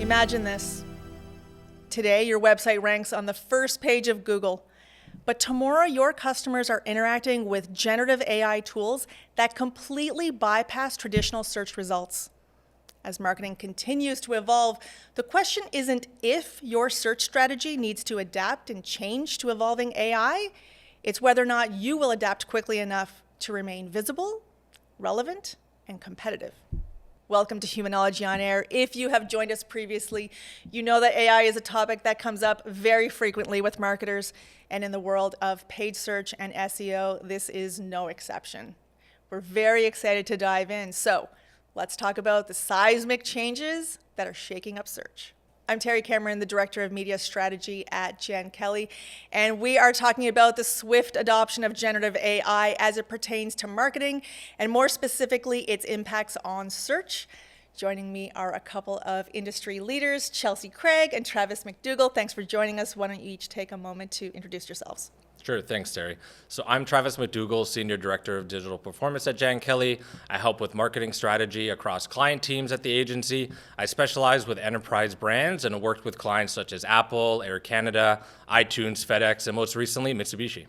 Imagine this. Today, your website ranks on the first page of Google, but tomorrow your customers are interacting with generative AI tools that completely bypass traditional search results. As marketing continues to evolve, the question isn't if your search strategy needs to adapt and change to evolving AI, it's whether or not you will adapt quickly enough to remain visible, relevant, and competitive. Welcome to Humanology on Air. If you have joined us previously, you know that AI is a topic that comes up very frequently with marketers, and in the world of paid search and SEO, this is no exception. We're very excited to dive in. So let's talk about the seismic changes that are shaking up search. I'm Terri Cameron, the Director of Media Strategy at Jan Kelly, and we are talking about the swift adoption of generative AI as it pertains to marketing, and more specifically, its impacts on search. Joining me are a couple of industry leaders, Chelsea Craig and Travis McDougall. Thanks for joining us. Why don't you each take a moment to introduce yourselves? Sure, thanks, Terri. So I'm Travis McDougall, Senior Director of Digital Performance at Jan Kelly. I help with marketing strategy across client teams at the agency. I specialize with enterprise brands and have worked with clients such as Apple, Air Canada, iTunes, FedEx, and most recently, Mitsubishi.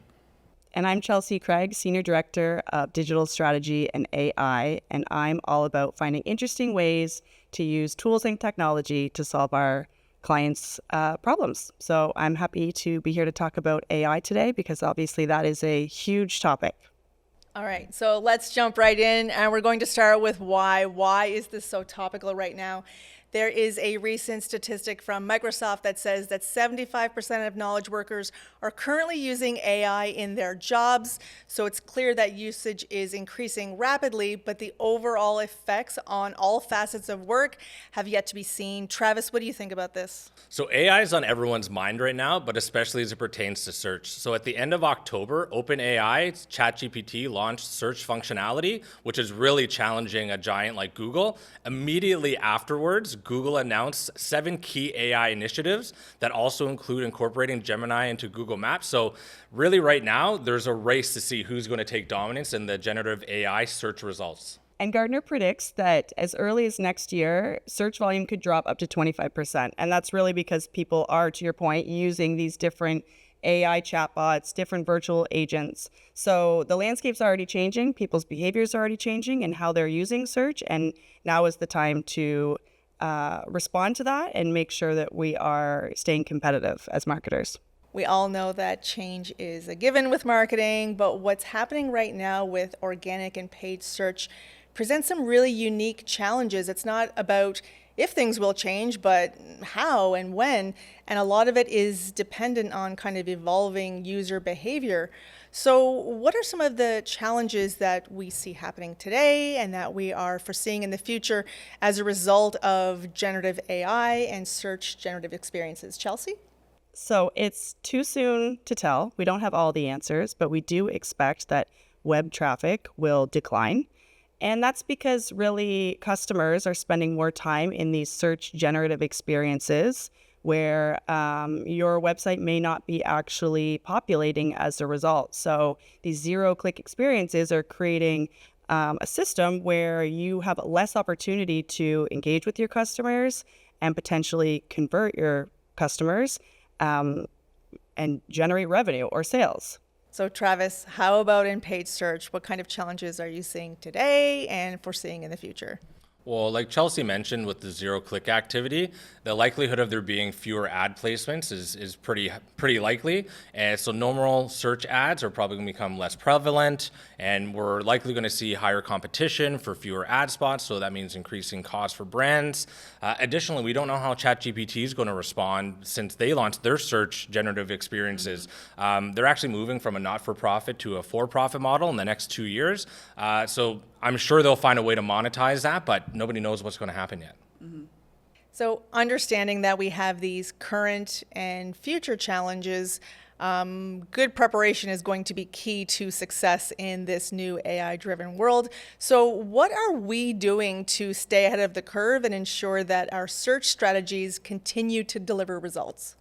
And I'm Chelsea Craig, Senior Director of Digital Strategy and AI, and I'm all about finding interesting ways to use tools and technology to solve our clients' problems. So I'm happy to be here to talk about AI today because obviously that is a huge topic. All right, so let's jump right in, and we're going to start with why. Why is this so topical right now? There is a recent statistic from Microsoft that says that 75% of knowledge workers are currently using AI in their jobs. So it's clear that usage is increasing rapidly, but the overall effects on all facets of work have yet to be seen. Travis, what do you think about this? So AI is on everyone's mind right now, but especially as it pertains to search. So at the end of October, OpenAI, ChatGPT launched search functionality, which is really challenging a giant like Google. Immediately afterwards, Google announced 7 key AI initiatives that also include incorporating Gemini into Google Maps. So really right now, there's a race to see who's going to take dominance in the generative AI search results. And Gartner predicts that as early as next year, search volume could drop up to 25%. And that's really because people are, to your point, using these different AI chatbots, different virtual agents. So the landscape's already changing, people's behaviors are already changing and how they're using search. And now is the time to respond to that and make sure that we are staying competitive as marketers. We all know that change is a given with marketing, but what's happening right now with organic and paid search presents some really unique challenges. It's not about if things will change, but how and when. And a lot of it is dependent on kind of evolving user behavior. So what are some of the challenges that we see happening today and that we are foreseeing in the future as a result of generative AI and search generative experiences? Chelsea? So it's too soon to tell. We don't have all the answers, but we do expect that web traffic will decline. And that's because really customers are spending more time in these search generative experiences where your website may not be actually populating as a result. So these zero-click experiences are creating a system where you have less opportunity to engage with your customers and potentially convert your customers and generate revenue or sales. So Travis, how about in paid search? What kind of challenges are you seeing today and foreseeing in the future? Well, like Chelsea mentioned with the zero-click activity, the likelihood of there being fewer ad placements is pretty likely. And so normal search ads are probably going to become less prevalent, and we're likely going to see higher competition for fewer ad spots, so that means increasing costs for brands. Additionally, we don't know how ChatGPT is going to respond since they launched their search generative experiences. They're actually moving from a not-for-profit to a for-profit model in the next 2 years. So I'm sure they'll find a way to monetize that, but nobody knows what's going to happen yet. Mm-hmm. So understanding that we have these current and future challenges, good preparation is going to be key to success in this new AI-driven world. So what are we doing to stay ahead of the curve and ensure that our search strategies continue to deliver results?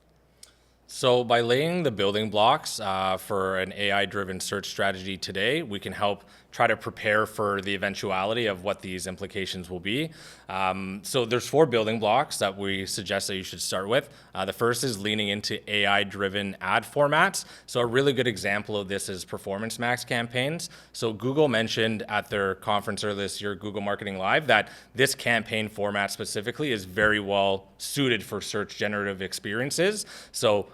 So by laying the building blocks for an AI-driven search strategy today, we can help try to prepare for the eventuality of what these implications will be. So there's 4 building blocks that we suggest that you should start with. The first is leaning into AI-driven ad formats. So a really good example of this is Performance Max campaigns. So Google mentioned at their conference earlier this year, Google Marketing Live, that this campaign format specifically is very well suited for search generative experiences. So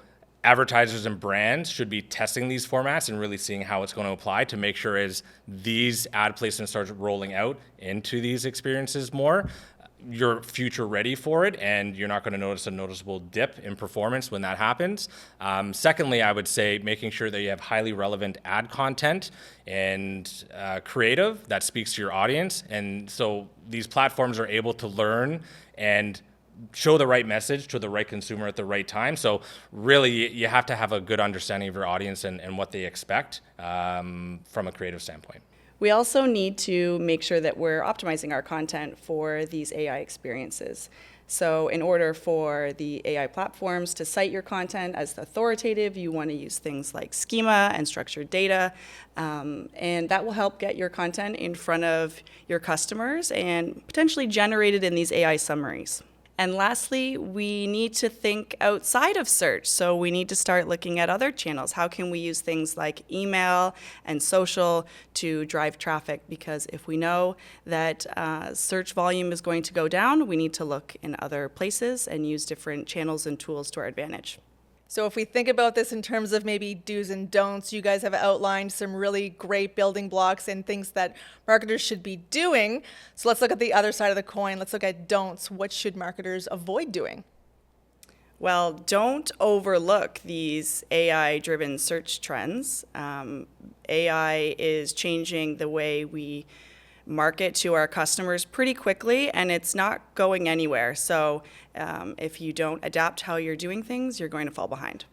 advertisers and brands should be testing these formats and really seeing how it's going to apply to make sure as these ad placements start rolling out into these experiences more, you're future ready for it and you're not going to notice a noticeable dip in performance when that happens. Secondly, I would say making sure that you have highly relevant ad content and creative that speaks to your audience. And so these platforms are able to learn and show the right message to the right consumer at the right time. So really, you have to have a good understanding of your audience and what they expect from a creative standpoint. We also need to make sure that we're optimizing our content for these AI experiences. So in order for the AI platforms to cite your content as authoritative, you want to use things like schema and structured data, and that will help get your content in front of your customers and potentially generated in these AI summaries. And lastly, we need to think outside of search. So we need to start looking at other channels. How can we use things like email and social to drive traffic? Because if we know that search volume is going to go down, we need to look in other places and use different channels and tools to our advantage. So if we think about this in terms of maybe do's and don'ts, you guys have outlined some really great building blocks and things that marketers should be doing. So let's look at the other side of the coin. Let's look at don'ts. What should marketers avoid doing? Well, don't overlook these AI-driven search trends. AI is changing the way we market to our customers pretty quickly, and it's not going anywhere. So if you don't adapt how you're doing things, you're going to fall behind.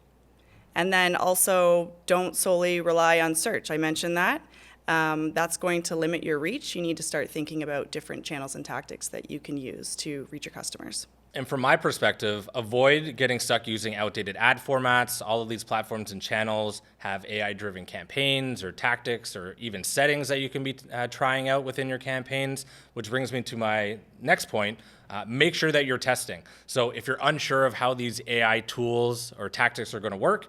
And then also, don't solely rely on search. I mentioned that. That's going to limit your reach. You need to start thinking about different channels and tactics that you can use to reach your customers. And from my perspective, avoid getting stuck using outdated ad formats. All of these platforms and channels have AI-driven campaigns or tactics or even settings that you can be trying out within your campaigns, which brings me to my next point. Make sure that you're testing. So if you're unsure of how these AI tools or tactics are going to work,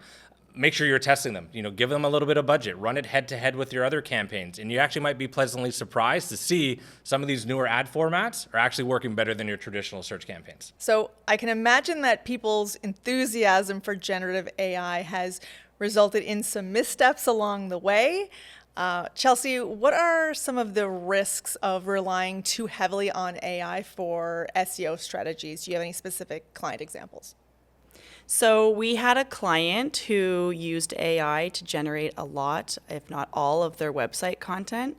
make sure you're testing them. Give them a little bit of budget, run it head to head with your other campaigns. And you actually might be pleasantly surprised to see some of these newer ad formats are actually working better than your traditional search campaigns. So I can imagine that people's enthusiasm for generative AI has resulted in some missteps along the way. Chelsea, what are some of the risks of relying too heavily on AI for SEO strategies? Do you have any specific client examples? So we had a client who used AI to generate a lot, if not all, of their website content.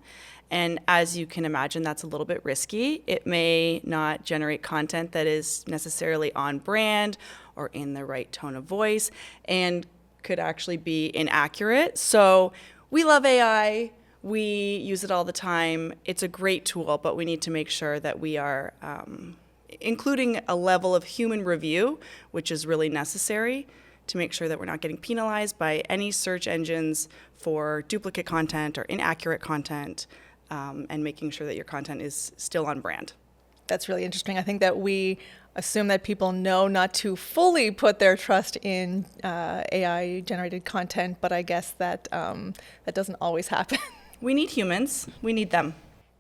And as you can imagine, that's a little bit risky. It may not generate content that is necessarily on brand or in the right tone of voice and could actually be inaccurate. So we love AI. We use it all the time. It's a great tool, but we need to make sure that we are including a level of human review, which is really necessary to make sure that we're not getting penalized by any search engines for duplicate content or inaccurate content, and making sure that your content is still on brand. That's really interesting. I think that we assume that people know not to fully put their trust in AI-generated content, but I guess that that doesn't always happen. We need humans. We need them.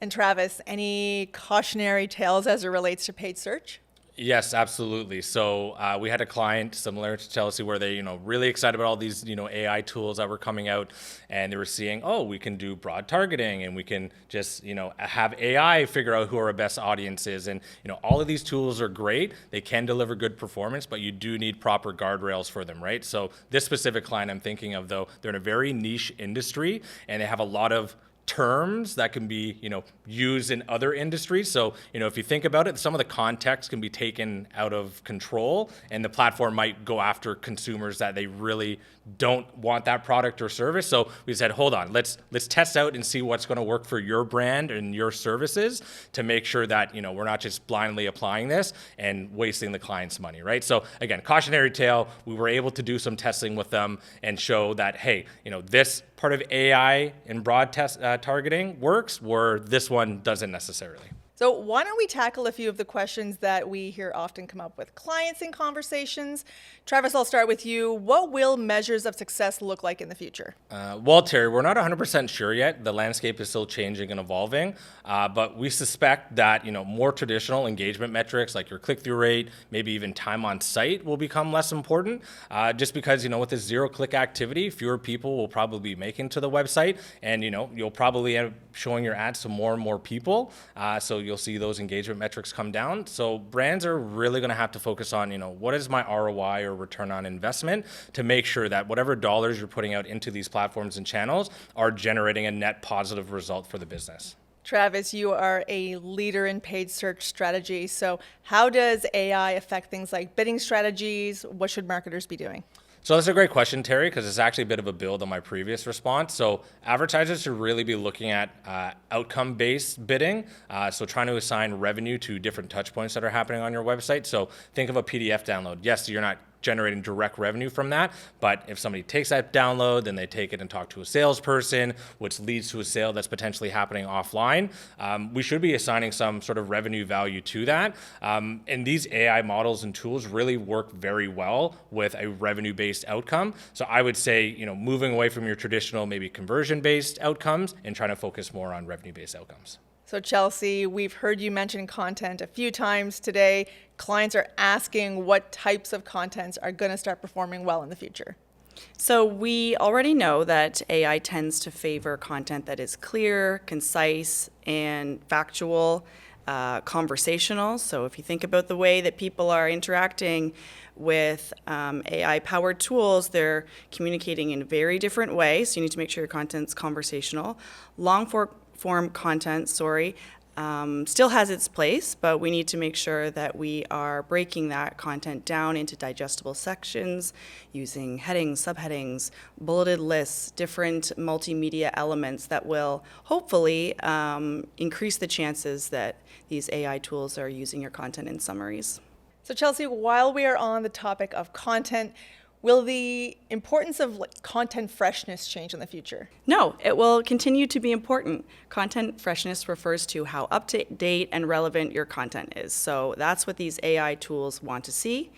And Travis, any cautionary tales as it relates to paid search? Yes, absolutely. So we had a client similar to Chelsea where they, really excited about all these, AI tools that were coming out, and they were seeing, we can do broad targeting and we can just, have AI figure out who our best audience is. And, all of these tools are great. They can deliver good performance, but you do need proper guardrails for them, right? So this specific client I'm thinking of, though, they're in a very niche industry and they have a lot of terms that can be, used in other industries. So, if you think about it, some of the context can be taken out of control, and the platform might go after consumers that they really don't want that product or service. So we said, hold on, let's test out and see what's going to work for your brand and your services to make sure that, we're not just blindly applying this and wasting the client's money, right? So again, cautionary tale, we were able to do some testing with them and show that, hey, this part of AI in broad targeting works, where this one doesn't necessarily. So why don't we tackle a few of the questions that we hear often come up with clients in conversations? Travis, I'll start with you. What will measures of success look like in the future? Well, Terri, we're not 100% sure yet. The landscape is still changing and evolving, but we suspect that more traditional engagement metrics like your click-through rate, maybe even time on site, will become less important. Just because with this zero-click activity, fewer people will probably be making to the website, and you'll probably end up showing your ads to more and more people. So you'll see those engagement metrics come down. So brands are really going to have to focus on, what is my ROI or return on investment to make sure that whatever dollars you're putting out into these platforms and channels are generating a net positive result for the business. Travis, you are a leader in paid search strategy. So how does AI affect things like bidding strategies? What should marketers be doing? So that's a great question, Terri, because it's actually a bit of a build on my previous response. So advertisers should really be looking at outcome-based bidding. So trying to assign revenue to different touch points that are happening on your website. So think of a PDF download. Yes, you're not generating direct revenue from that, but if somebody takes that download, then they take it and talk to a salesperson, which leads to a sale that's potentially happening offline. We should be assigning some sort of revenue value to that. And these AI models and tools really work very well with a revenue-based outcome. So I would say, moving away from your traditional maybe conversion-based outcomes and trying to focus more on revenue-based outcomes. So Chelsea, we've heard you mention content a few times today. Clients are asking what types of contents are going to start performing well in the future. So we already know that AI tends to favor content that is clear, concise, and factual, conversational. So if you think about the way that people are interacting with AI-powered tools, they're communicating in very different ways. So you need to make sure your content's conversational. Long-form content, still has its place, but we need to make sure that we are breaking that content down into digestible sections using headings, subheadings, bulleted lists, different multimedia elements that will hopefully increase the chances that these AI tools are using your content in summaries. So Chelsea, while we are on the topic of content, will the importance of content freshness change in the future? No, it will continue to be important. Content freshness refers to how up to date and relevant your content is. So that's what these AI tools want to see.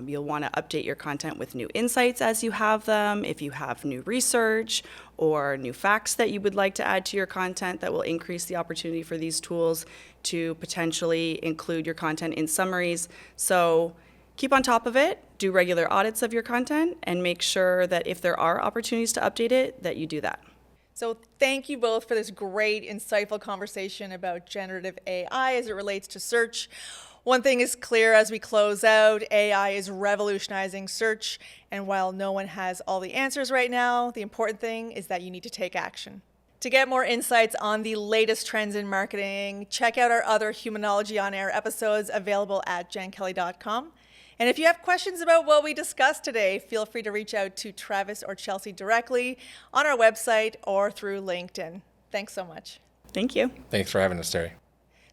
You'll want to update your content with new insights as you have them. If you have new research or new facts that you would like to add to your content, that will increase the opportunity for these tools to potentially include your content in summaries. So keep on top of it, do regular audits of your content, and make sure that if there are opportunities to update it, that you do that. So thank you both for this great, insightful conversation about generative AI as it relates to search. One thing is clear as we close out, AI is revolutionizing search, and while no one has all the answers right now, the important thing is that you need to take action. To get more insights on the latest trends in marketing, check out our other Humanology On Air episodes available at jankelly.com. And if you have questions about what we discussed today, feel free to reach out to Travis or Chelsea directly on our website or through LinkedIn. Thanks so much. Thank you. Thanks for having us, Terri.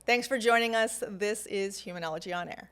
Thanks for joining us. This is Humanology On Air.